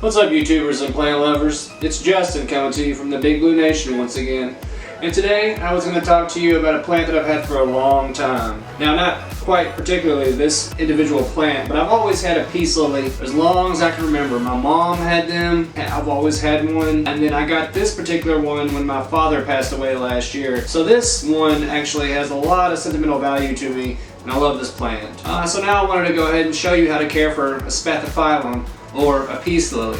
What's up, YouTubers and plant lovers? It's Justin coming to you from the Big Blue Nation once again. And today I was going to talk to you about a plant that I've had for a long time. Now, not quite particularly this individual plant, but I've always had a peace lily as long as I can remember. My mom had them, I've always had one, and then I got this particular one when my father passed away last year. So this one actually has a lot of sentimental value to me, and I love this plant. So now I wanted to go ahead and show you how to care for a Spathiphyllum, or a peace lily.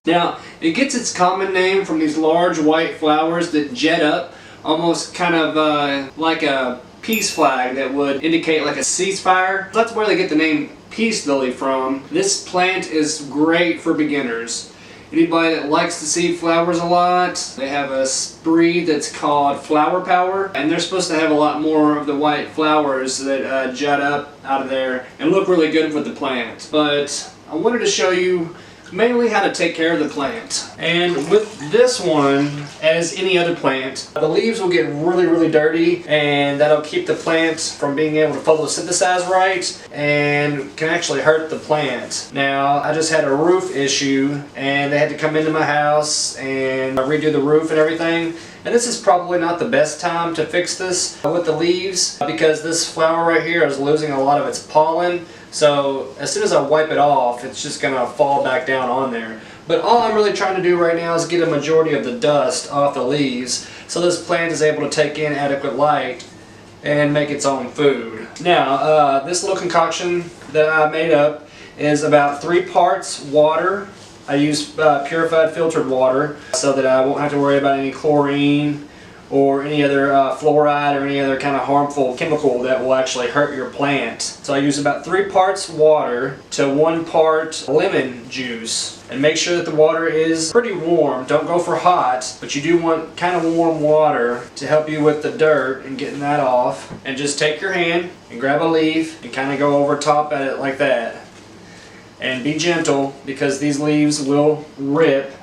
Now, it gets its common name from these large white flowers that jet up, almost kind of like a peace flag that would indicate like a ceasefire. That's where they get the name peace lily from. This plant is great for beginners. Anybody that likes to see flowers a lot, they have a breed that's called flower power, and they're supposed to have a lot more of the white flowers that jet up out of there and look really good with the plant. But I wanted to show you mainly how to take care of the plant. And with this one, as any other plant, the leaves will get really dirty, and that'll keep the plant from being able to photosynthesize right and can actually hurt the plant. Now, I just had a roof issue and they had to come into my house and redo the roof and everything. And this is probably not the best time to fix this with the leaves because this flower right here is losing a lot of its pollen. So as soon as I wipe it off, it's just going to fall back down on there. But all I'm really trying to do right now is get a majority of the dust off the leaves so this plant is able to take in adequate light and make its own food. Now, this little concoction that I made up is about 3 parts water. I use purified filtered water so that I won't have to worry about any chlorine or any other fluoride or any other kind of harmful chemical that will actually hurt your plant. So I use about 3 parts water to 1 part lemon juice. And make sure that the water is pretty warm. Don't go for hot, but you do want kind of warm water to help you with the dirt and getting that off. And just take your hand and grab a leaf and kind of go over top at it like that. And be gentle because these leaves will rip,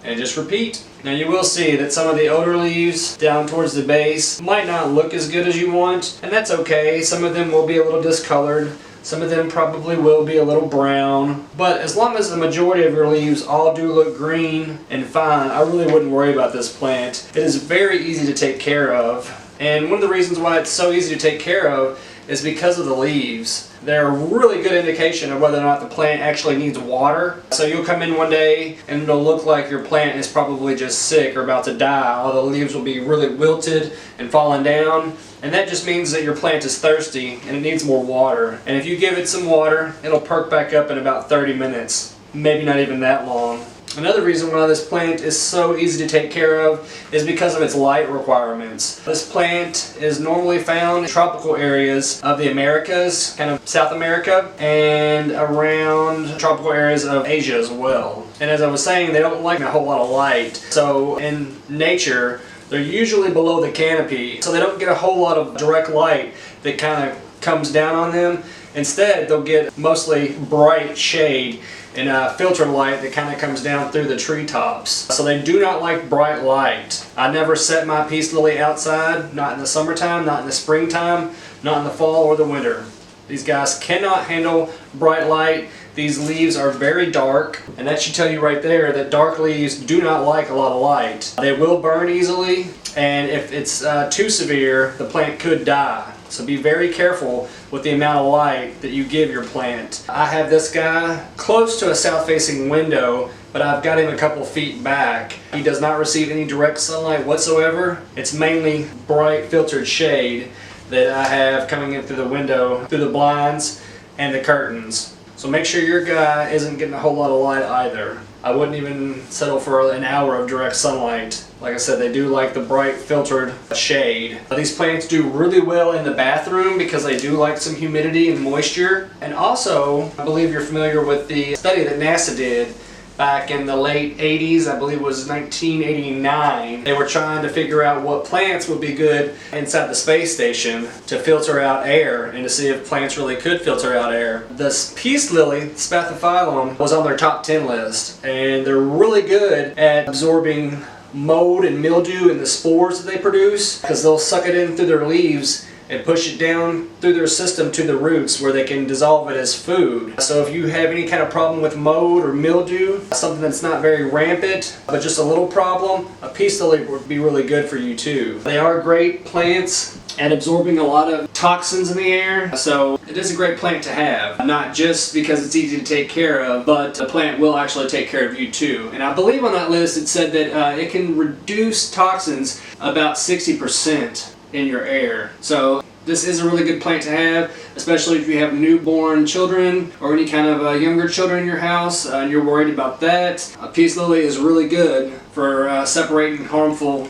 and just repeat. Now you will see that some of the older leaves down towards the base might not look as good as you want, and that's okay. Some of them will be a little discolored, some of them probably will be a little brown, but as long as the majority of your leaves all do look green and fine, I really wouldn't worry about this plant. It is very easy to take care of, and one of the reasons why it's so easy to take care of is because of the leaves. They're a really good indication of whether or not the plant actually needs water. So you'll come in one day and it'll look like your plant is probably just sick or about to die. All the leaves will be really wilted and falling down. And that just means that your plant is thirsty and it needs more water. And if you give it some water, it'll perk back up in about 30 minutes. Maybe not even that long. Another reason why this plant is so easy to take care of is because of its light requirements. This plant is normally found in tropical areas of the Americas, kind of South America, and around tropical areas of Asia as well. And as I was saying, they don't like a whole lot of light. So in nature, they're usually below the canopy, so they don't get a whole lot of direct light that kind of comes down on them. Instead, they'll get mostly bright shade and filtered light that kind of comes down through the treetops. So they do not like bright light. I never set my peace lily outside, not in the summertime, not in the springtime, not in the fall or the winter. These guys cannot handle bright light. These leaves are very dark, and that should tell you right there that dark leaves do not like a lot of light. They will burn easily, and if it's too severe, the plant could die. So be very careful with the amount of light that you give your plant. I have this guy close to a south-facing window, but I've got him a couple feet back. He does not receive any direct sunlight whatsoever. It's mainly bright filtered shade that I have coming in through the window, through the blinds and the curtains. So make sure your guy isn't getting a whole lot of light either. I wouldn't even settle for an hour of direct sunlight. Like I said, they do like the bright filtered shade. These plants do really well in the bathroom because they do like some humidity and moisture. And also, I believe you're familiar with the study that NASA did back in the late 80s, I believe it was 1989. They were trying to figure out what plants would be good inside the space station to filter out air and to see if plants really could filter out air. The peace lily, Spathiphyllum, was on their top 10 list, and they're really good at absorbing mold and mildew in the spores that they produce, because they'll suck it in through their leaves and push it down through their system to the roots where they can dissolve it as food. So if you have any kind of problem with mold or mildew, something that's not very rampant but just a little problem, a peace lily would be really good for you too. They are great plants at absorbing a lot of toxins in the air, so it is a great plant to have. Not just because it's easy to take care of, but the plant will actually take care of you too. And I believe on that list it said that it can reduce toxins about 60% in your air. So this is a really good plant to have, especially if you have newborn children or any kind of younger children in your house and you're worried about that. A peace lily is really good for separating harmful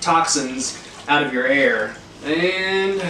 toxins out of your air. And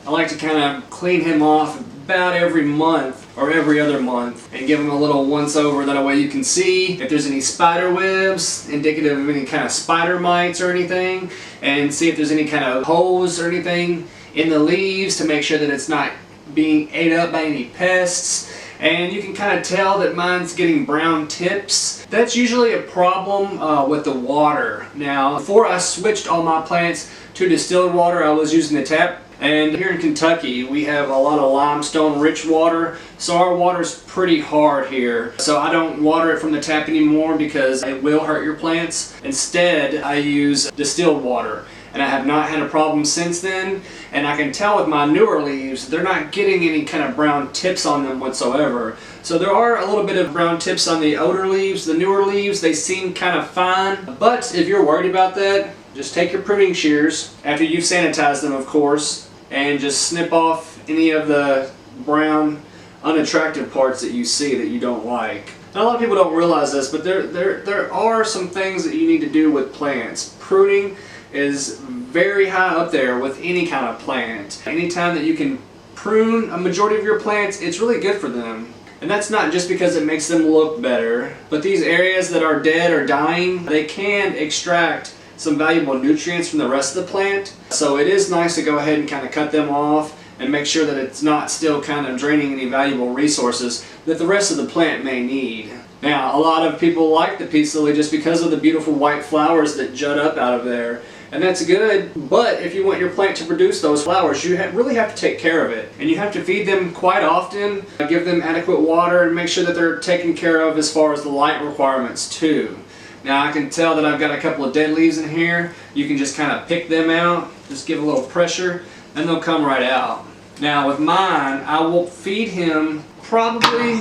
I like to kind of clean him off about every month or every other month and give him a little once over. That way you can see if there's any spider webs indicative of any kind of spider mites or anything, and see if there's any kind of holes or anything in the leaves to make sure that it's not being ate up by any pests. And you can kind of tell that mine's getting brown tips. That's usually a problem with the water. Now, before I switched all my plants to distilled water, I was using the tap. And here in Kentucky, we have a lot of limestone rich water, so our water's pretty hard here. So I don't water it from the tap anymore because it will hurt your plants. Instead, I use distilled water, and I have not had a problem since then. And I can tell with my newer leaves, they're not getting any kind of brown tips on them whatsoever. So there are a little bit of brown tips on the older leaves. The newer leaves, they seem kind of fine. But if you're worried about that, just take your pruning shears, after you've sanitized them of course, and just snip off any of the brown, unattractive parts that you see that you don't like. Now, a lot of people don't realize this, but there are some things that you need to do with plants. Pruning is very high up there with any kind of plant. Anytime that you can prune a majority of your plants, it's really good for them. And that's not just because it makes them look better, but these areas that are dead or dying, they can extract some valuable nutrients from the rest of the plant. So it is nice to go ahead and kind of cut them off and make sure that it's not still kind of draining any valuable resources that the rest of the plant may need. Now, a lot of people like the peace lily just because of the beautiful white flowers that jut up out of there. And that's good, but if you want your plant to produce those flowers, you really have to take care of it. And you have to feed them quite often, give them adequate water, and make sure that they're taken care of as far as the light requirements too. Now I can tell that I've got a couple of dead leaves in here. You can just kind of pick them out, just give a little pressure, and they'll come right out. Now with mine, I will feed him probably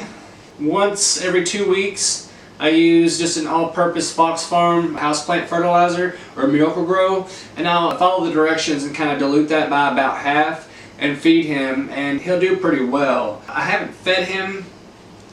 once every 2 weeks. I use just an all-purpose Fox Farm houseplant fertilizer or Miracle-Gro, and I'll follow the directions and kind of dilute that by about half and feed him, and he'll do pretty well. I haven't fed him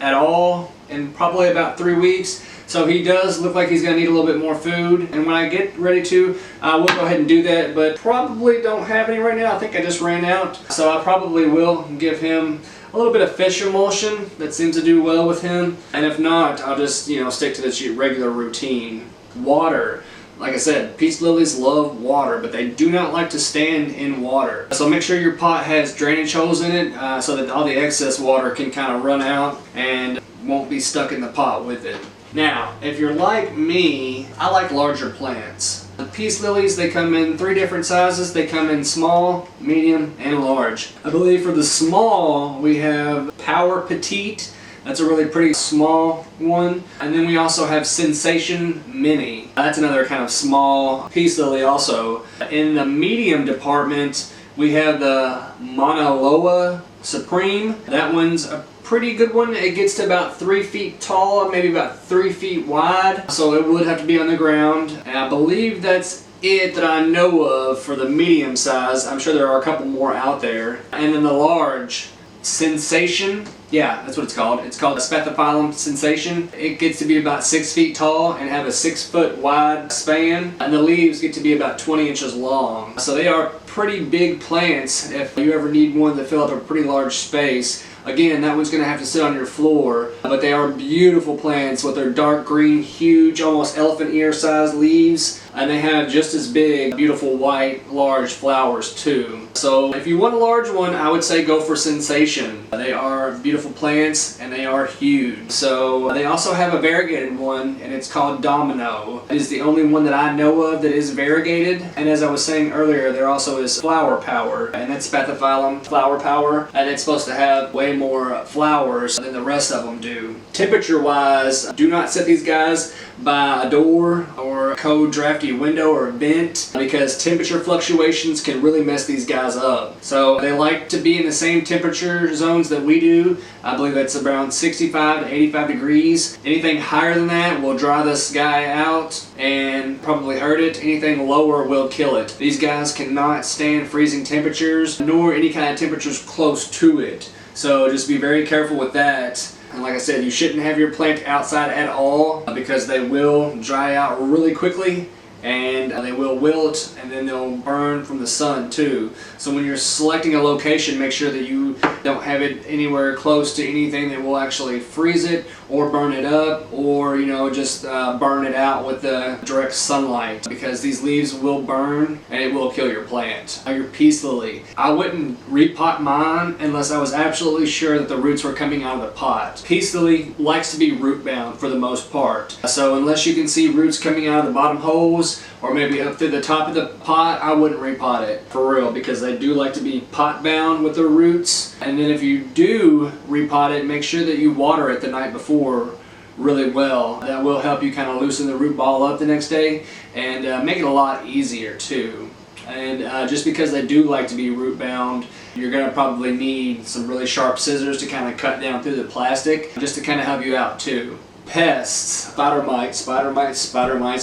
at all in probably about 3 weeks. So he does look like he's going to need a little bit more food, and when I get ready to, I will go ahead and do that, but probably don't have any right now. I think I just ran out, so I probably will give him a little bit of fish emulsion. That seems to do well with him, and if not, I'll just stick to this regular routine. Water. Like I said, peace lilies love water, but they do not like to stand in water. So make sure your pot has drainage holes in it so that all the excess water can kind of run out and won't be stuck in the pot with it. Now, if you're like me, I like larger plants. The peace lilies, they come in 3 different sizes. They come in small, medium, and large. I believe for the small, we have Power Petite. That's a really pretty small one. And then we also have Sensation Mini. That's another kind of small peace lily also. In the medium department, we have the Mauna Loa Supreme. That one's a pretty good one. It gets to about 3 feet tall, maybe about 3 feet wide, so it would have to be on the ground. And I believe that's it that I know of for the medium size. I'm sure there are a couple more out there. And then the large, Sensation, yeah, that's what it's called. It's called a Spathiphyllum Sensation. It gets to be about 6 feet tall and have a 6 foot wide span, and the leaves get to be about 20 inches long. So they are pretty big plants if you ever need one to fill up a pretty large space. Again, that one's going to have to sit on your floor, but they are beautiful plants with their dark green, huge, almost elephant ear sized leaves, and they have just as big, beautiful white, large flowers too. So if you want a large one, I would say go for Sensation. They are beautiful plants and they are huge. So they also have a variegated one, and it's called Domino. It is the only one that I know of that is variegated, and as I was saying earlier, there also is Flower Power, and that's Spathiphyllum Flower Power, and it's supposed to have way more flowers than the rest of them do. Temperature wise, do not set these guys by a door or a cold drafty window or vent, because temperature fluctuations can really mess these guys up. So they like to be in the same temperature zones that we do. I believe that's around 65 to 85 degrees. Anything higher than that will dry this guy out and probably hurt it. Anything lower will kill it. These guys cannot stand freezing temperatures, nor any kind of temperatures close to it. So just be very careful with that. And like I said, you shouldn't have your plant outside at all, because they will dry out really quickly and they will wilt, and then they'll burn from the sun too. So when you're selecting a location, make sure that you don't have it anywhere close to anything that will actually freeze it or burn it up, or just burn it out with the direct sunlight, because these leaves will burn and it will kill your plant. Your peace lily, I wouldn't repot mine unless I was absolutely sure that the roots were coming out of the pot. Peace lily likes to be root bound for the most part, so unless you can see roots coming out of the bottom holes or maybe up through the top of the pot, I wouldn't repot it for real, because they do like to be pot bound with their roots. And then if you do repot it, make sure that you water it the night before really well. That will help you kind of loosen the root ball up the next day and make it a lot easier too. And just because they do like to be root bound, you're going to probably need some really sharp scissors to kind of cut down through the plastic, just to kind of help you out too. Pests, spider mites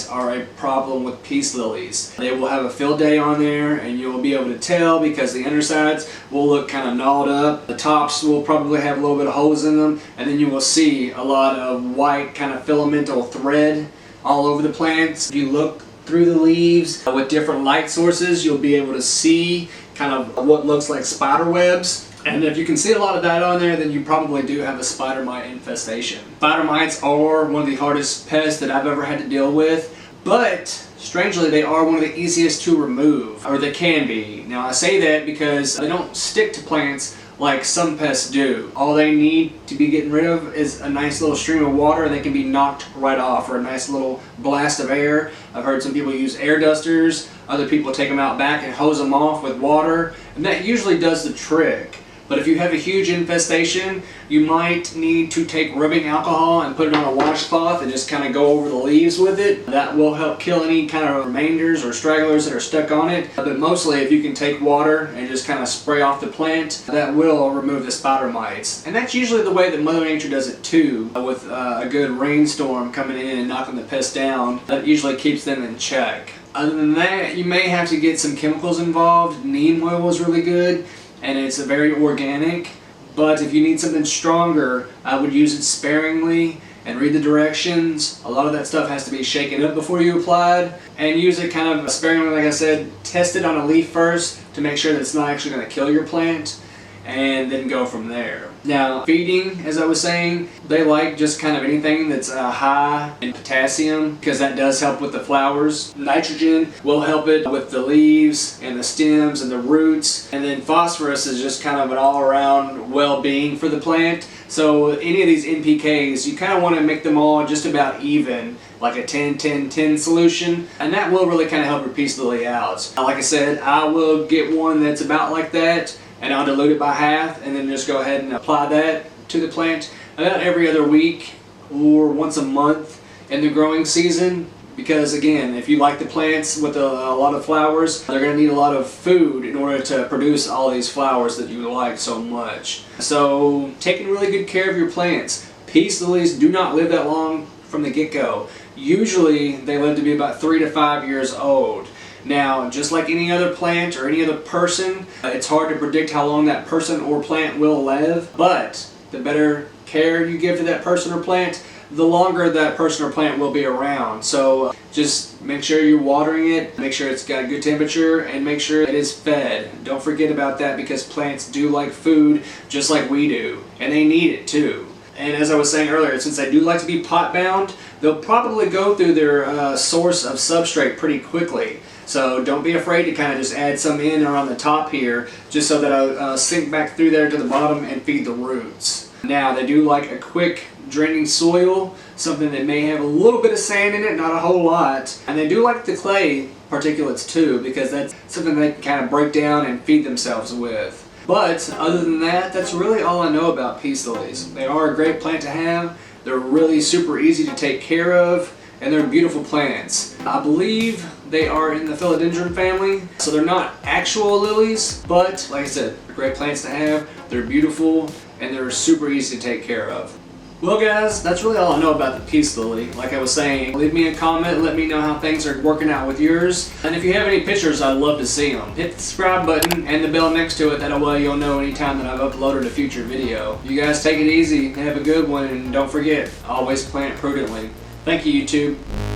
are a problem with peace lilies. They will have a field day on there, and you'll be able to tell because the undersides will look kind of gnawed up. The tops will probably have a little bit of holes in them, and then you will see a lot of white kind of filamental thread all over the plants. If you look through the leaves with different light sources, you'll be able to see kind of what looks like spider webs. And if you can see a lot of that on there, then you probably do have a spider mite infestation. Spider mites are one of the hardest pests that I've ever had to deal with, but strangely they are one of the easiest to remove, or they can be. Now I say that because they don't stick to plants like some pests do. All they need to be getting rid of is a nice little stream of water, and they can be knocked right off, or a nice little blast of air. I've heard some people use air dusters, other people take them out back and hose them off with water, and that usually does the trick. But if you have a huge infestation, you might need to take rubbing alcohol and put it on a washcloth and just kind of go over the leaves with it. That will help kill any kind of remainders or stragglers that are stuck on it. But mostly if you can take water and just kind of spray off the plant, that will remove the spider mites. And that's usually the way that Mother Nature does it too, with a good rainstorm coming in and knocking the pests down. That usually keeps them in check. Other than that, you may have to get some chemicals involved. Neem oil is really good, and it's very organic, but if you need something stronger, I would use it sparingly and read the directions. A lot of that stuff has to be shaken up before you apply it, and use it kind of sparingly. Like I said, test it on a leaf first to make sure that it's not actually going to kill your plant, and then go from there. Now, feeding, as I was saying, they like just kind of anything that's high in potassium, because that does help with the flowers. Nitrogen will help it with the leaves and the stems and the roots. And then phosphorus is just kind of an all-around well-being for the plant. So any of these NPKs, you kind of want to make them all just about even, like a 10-10-10 solution, and that will really kind of help your peace lily out. Like I said, I will get one that's about like that, and I'll dilute it by half, and then just go ahead and apply that to the plant about every other week or once a month in the growing season. Because again, if you like the plants with a lot of flowers, they're going to need a lot of food in order to produce all these flowers that you like so much. So taking really good care of your plants. Peace lilies do not live that long from the get-go. Usually they live to be about 3 to 5 years old. Now, just like any other plant or any other person, it's hard to predict how long that person or plant will live, but the better care you give to that person or plant, the longer that person or plant will be around. So just make sure you're watering it, make sure it's got a good temperature, and make sure it is fed. Don't forget about that, because plants do like food just like we do, and they need it too. And as I was saying earlier, since they do like to be pot bound, they'll probably go through their source of substrate pretty quickly. So don't be afraid to kind of just add some in around the top here, just so that I'll sink back through there to the bottom and feed the roots. Now they do like a quick draining soil, something that may have a little bit of sand in it, not a whole lot. And they do like the clay particulates too, because that's something they can kind of break down and feed themselves with. But other than that, that's really all I know about peace lilies. They are a great plant to have. They're really super easy to take care of, and they're beautiful plants. I believe they are in the philodendron family, so they're not actual lilies, but like I said, they're great plants to have. They're beautiful, and they're super easy to take care of. Well guys, that's really all I know about the peace lily. Like I was saying, leave me a comment, let me know how things are working out with yours. And if you have any pictures, I'd love to see them. Hit the subscribe button and the bell next to it, that way you'll know anytime that I've uploaded a future video. You guys take it easy, have a good one, and don't forget, always plant prudently. Thank you, YouTube.